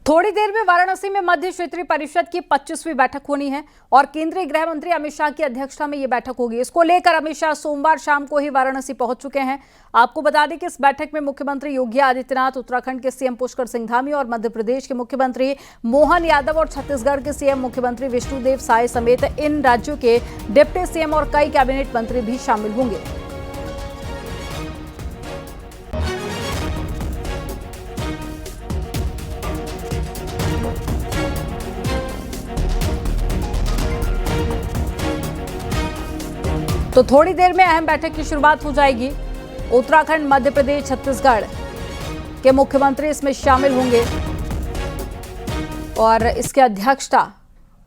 थोड़ी देर में वाराणसी में मध्य क्षेत्रीय परिषद की 25वीं बैठक होनी है और केंद्रीय गृह मंत्री अमित शाह की अध्यक्षता में यह बैठक होगी। इसको लेकर अमित शाह सोमवार शाम को ही वाराणसी पहुंच चुके हैं। आपको बता दें कि इस बैठक में मुख्यमंत्री योगी आदित्यनाथ, उत्तराखंड के सीएम पुष्कर सिंह धामी और मध्य प्रदेश के मुख्यमंत्री मोहन यादव और छत्तीसगढ़ के सीएम मुख्यमंत्री विष्णुदेव साय समेत इन राज्यों के डिप्टी सीएम और कई कैबिनेट मंत्री भी शामिल होंगे। तो थोड़ी देर में अहम बैठक की शुरुआत हो जाएगी। उत्तराखंड, मध्य प्रदेश, छत्तीसगढ़ के मुख्यमंत्री इसमें शामिल होंगे और इसकी अध्यक्षता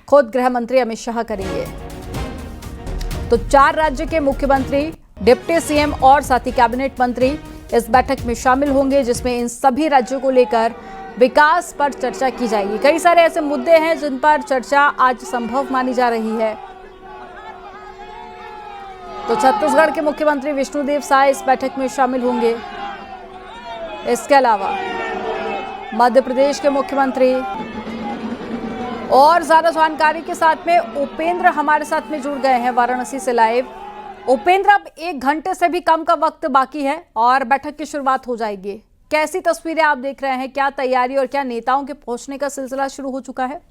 खुद गृह मंत्री अमित शाह करेंगे। तो 4 राज्य के मुख्यमंत्री, डिप्टी सीएम और साथ ही कैबिनेट मंत्री इस बैठक में शामिल होंगे, जिसमें इन सभी राज्यों को लेकर विकास पर चर्चा की जाएगी। कई सारे ऐसे मुद्दे हैं जिन पर चर्चा आज संभव मानी जा रही है। तो छत्तीसगढ़ के मुख्यमंत्री विष्णुदेव साय इस बैठक में शामिल होंगे। इसके अलावा मध्य प्रदेश के मुख्यमंत्री और ज्यादा जानकारी के साथ में उपेंद्र हमारे साथ में जुड़ गए हैं वाराणसी से लाइव। उपेंद्र, अब 1 घंटे से भी कम का वक्त बाकी है और बैठक की शुरुआत हो जाएगी। कैसी तस्वीरें आप देख रहे हैं? क्या तैयारी और क्या नेताओं के पहुंचने का सिलसिला शुरू हो चुका है?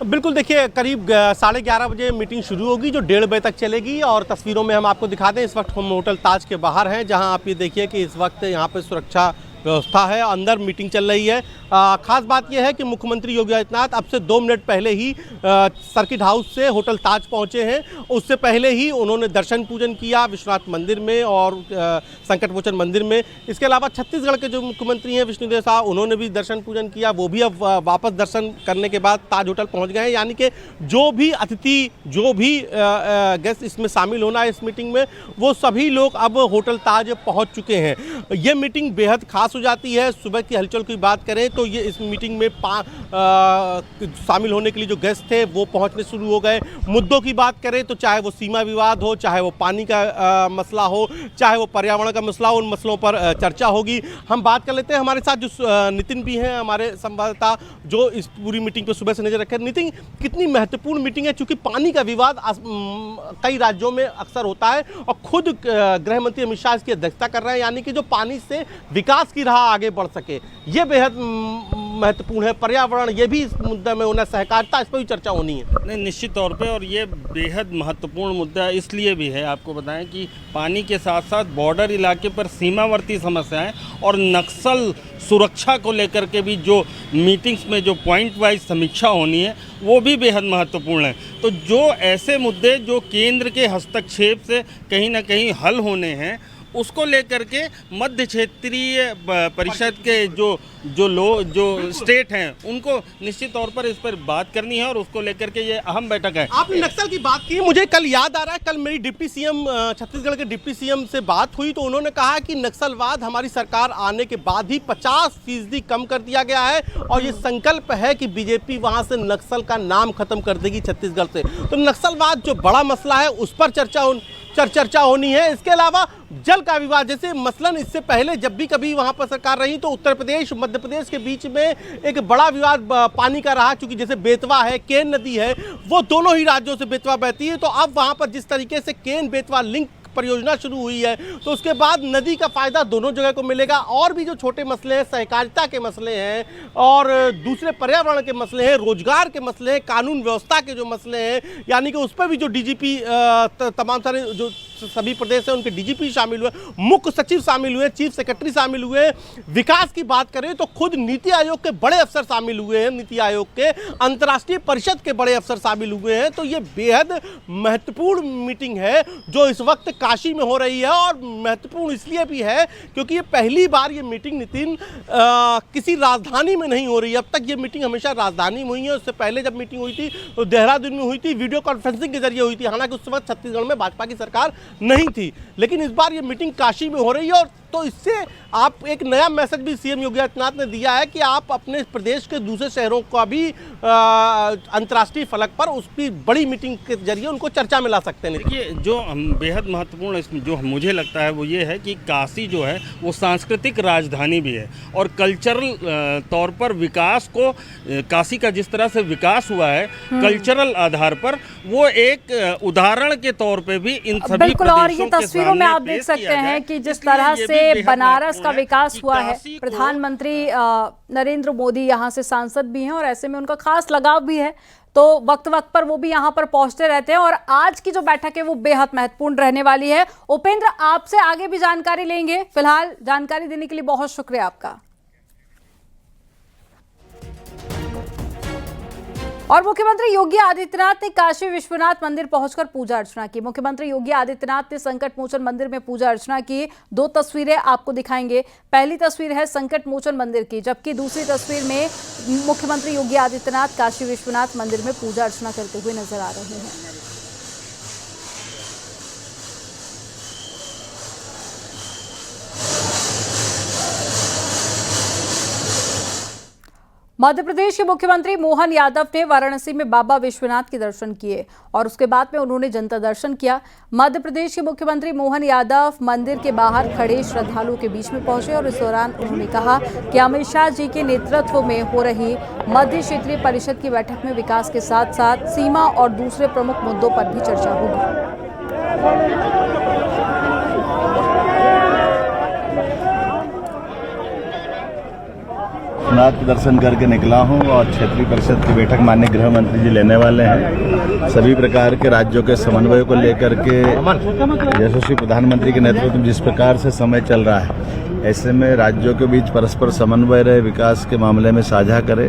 बिल्कुल, देखिए करीब 11:30 बजे मीटिंग शुरू होगी जो 1:30 बजे तक चलेगी। और तस्वीरों में हम आपको दिखाते हैं, इस वक्त हम होटल ताज के बाहर हैं, जहां आप ये देखिए कि इस वक्त यहां पे सुरक्षा व्यवस्था है, अंदर मीटिंग चल रही है। खास बात यह है कि मुख्यमंत्री योगी आदित्यनाथ अब से 2 मिनट पहले ही सर्किट हाउस से होटल ताज पहुंचे हैं। उससे पहले ही उन्होंने दर्शन पूजन किया विश्वनाथ मंदिर में और संकट मोचन मंदिर में। इसके अलावा छत्तीसगढ़ के जो मुख्यमंत्री हैं विष्णुदेव साय, उन्होंने भी दर्शन पूजन किया। वो भी अब वापस दर्शन करने के बाद ताज होटल पहुँच गए हैं। यानी कि जो भी अतिथि, जो भी गेस्ट इसमें शामिल होना है इस मीटिंग में, वो सभी लोग अब होटल ताज पहुँच चुके हैं। ये मीटिंग बेहद खास हो जाती है। सुबह की हलचल की बात करें तो ये इस मीटिंग में शामिल होने के लिए जो गेस्ट थे वो पहुंचने शुरू हो गए। मुद्दों की बात करें तो चाहे वो सीमा विवाद हो, चाहे वो पानी का मसला हो, चाहे वो पर्यावरण का मसला हो, उन मसलों पर चर्चा होगी। हम बात कर लेते हैं, हमारे साथ जो नितिन भी हैं, हमारे संवाददाता, जो इस पूरी मीटिंग पर सुबह से नजर रखे। नितिन, कितनी महत्वपूर्ण मीटिंग है? चूंकि पानी का विवाद कई राज्यों में अक्सर होता है और खुद गृह मंत्री अमित शाह इसकी अध्यक्षता कर रहे हैं, यानी कि जो पानी से विकास की राह आगे बढ़ सके, ये बेहद महत्वपूर्ण है। पर्यावरण, ये भी इस मुद्दे में होना, सहकारिता, इस पर भी चर्चा होनी है। नहीं, निश्चित तौर पे, और ये बेहद महत्वपूर्ण मुद्दा इसलिए भी है, आपको बताएं कि पानी के साथ साथ बॉर्डर इलाके पर सीमावर्ती समस्याएं और नक्सल सुरक्षा को लेकर के भी जो मीटिंग्स में जो पॉइंट वाइज समीक्षा होनी है, वो भी बेहद महत्वपूर्ण है। तो जो ऐसे मुद्दे जो केंद्र के हस्तक्षेप से कहीं ना कहीं हल होने हैं, उसको लेकर के मध्य क्षेत्रीय परिषद के जो स्टेट हैं, उनको निश्चित तौर पर इस पर बात करनी है और उसको लेकर के ये अहम बैठक है। आपने नक्सल की बात की, मुझे कल याद आ रहा है, कल मेरी डिप्टी सीएम, छत्तीसगढ़ के डिप्टी सीएम से बात हुई तो उन्होंने कहा कि नक्सलवाद हमारी सरकार आने के बाद ही 50% कम कर दिया गया है और ये संकल्प है कि बीजेपी वहां से नक्सल का नाम खत्म कर देगी छत्तीसगढ़ से। तो नक्सलवाद जो बड़ा मसला है उस पर चर्चा होनी है। इसके अलावा जल का विवाद, जैसे मसलन इससे पहले जब भी कभी वहां पर सरकार रही तो उत्तर प्रदेश, मध्य प्रदेश के बीच में एक बड़ा विवाद पानी का रहा, क्योंकि जैसे बेतवा है, केन नदी है, वो दोनों ही राज्यों से बेतवा बहती है। तो अब वहां पर जिस तरीके से केन बेतवा लिंक परियोजना शुरू हुई है, तो उसके बाद नदी का फायदा दोनों जगह को मिलेगा। और भी जो छोटे मसले हैं, सहकारिता के मसले हैं और दूसरे पर्यावरण के मसले हैं, रोजगार के मसले हैं, कानून व्यवस्था के जो मसले हैं, यानी कि उस पर भी जो डीजीपी, तमाम सारे जो सभी प्रदेश हैं उनके डीजीपी शामिल हुए, मुख्य सचिव शामिल हुए, चीफ सेक्रेटरी शामिल हुए। विकास की बात करें तो खुद नीति आयोग के बड़े अफसर शामिल हुए हैं, नीति आयोग के अंतर्राष्ट्रीय परिषद के बड़े अफसर शामिल हुए हैं। तो ये बेहद महत्वपूर्ण मीटिंग है जो इस वक्त काशी में हो रही है। और महत्वपूर्ण इसलिए भी है क्योंकि ये पहली बार ये मीटिंग, नितिन, किसी राजधानी में नहीं हो रही है। अब तक ये मीटिंग हमेशा राजधानी में हुई है। उससे पहले जब मीटिंग हुई थी तो देहरादून में हुई थी, वीडियो कॉन्फ्रेंसिंग के जरिए हुई थी। हालांकि उस वक्त छत्तीसगढ़ में भाजपा की सरकार नहीं थी, लेकिन इस बार ये मीटिंग काशी में हो रही है और तो इससे आप एक नया मैसेज भी सीएम योगी आदित्यनाथ ने दिया है कि आप अपने प्रदेश के दूसरे शहरों का भी अंतर्राष्ट्रीय फलक पर उसकी बड़ी मीटिंग के जरिए उनको चर्चा में ला सकते हैं। देखिए, जो बेहद महत्वपूर्ण इसमें जो मुझे लगता है वो ये है कि काशी जो है वो सांस्कृतिक राजधानी भी है और कल्चरल तौर पर विकास को, काशी का जिस तरह से विकास हुआ है कल्चरल आधार पर, वो एक उदाहरण के तौर पे भी इन सभी बिल्कुल। और ये प्रदेशों के तस्वीरों में सामने आप देख पेश सकते किया हैं जाए। कि जिस इसलिए तरह ये भी से बेहद बनारस का महत्वपूर्ण है विकास कि हुआ है। काशी को- प्रधानमंत्री नरेंद्र मोदी यहाँ से सांसद भी हैं और ऐसे में उनका खास लगाव भी है, तो वक्त वक्त पर वो भी यहाँ पर पहुंचते रहते हैं। और आज की जो बैठक है वो बेहद महत्वपूर्ण रहने वाली है। उपेंद्र, आपसे आगे भी जानकारी लेंगे, फिलहाल जानकारी देने के लिए बहुत शुक्रिया आपका। और मुख्यमंत्री योगी आदित्यनाथ ने काशी विश्वनाथ मंदिर पहुंचकर पूजा अर्चना की। मुख्यमंत्री योगी आदित्यनाथ ने संकट मोचन मंदिर में पूजा अर्चना की। दो तस्वीरें आपको दिखाएंगे। पहली तस्वीर है संकट मोचन मंदिर की, जबकि दूसरी तस्वीर में मुख्यमंत्री योगी आदित्यनाथ काशी विश्वनाथ मंदिर में पूजा अर्चना करते हुए नजर आ रहे हैं। मध्य प्रदेश के मुख्यमंत्री मोहन यादव ने वाराणसी में बाबा विश्वनाथ के दर्शन किए और उसके बाद में उन्होंने जनता दर्शन किया। मध्य प्रदेश के मुख्यमंत्री मोहन यादव मंदिर के बाहर खड़े श्रद्धालुओं के बीच में पहुंचे और इस दौरान उन्होंने कहा कि अमित शाह जी के नेतृत्व में हो रही मध्य क्षेत्रीय परिषद की बैठक में विकास के साथ साथ सीमा और दूसरे प्रमुख मुद्दों पर भी चर्चा होगी। विश्वनाथ के दर्शन करके निकला हूं और क्षेत्रीय परिषद की बैठक माननीय गृह मंत्री जी लेने वाले हैं। सभी प्रकार के राज्यों के समन्वय को लेकर के यशस्वी प्रधानमंत्री के नेतृत्व में जिस प्रकार से समय चल रहा है, ऐसे में राज्यों के बीच परस्पर समन्वय रहे, विकास के मामले में साझा करे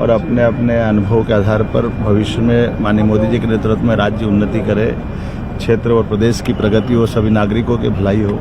और अपने अपने अनुभव के आधार पर भविष्य में माननीय मोदी जी के नेतृत्व में राज्य उन्नति करे, क्षेत्र और प्रदेश की प्रगति हो, सभी नागरिकों की भलाई हो।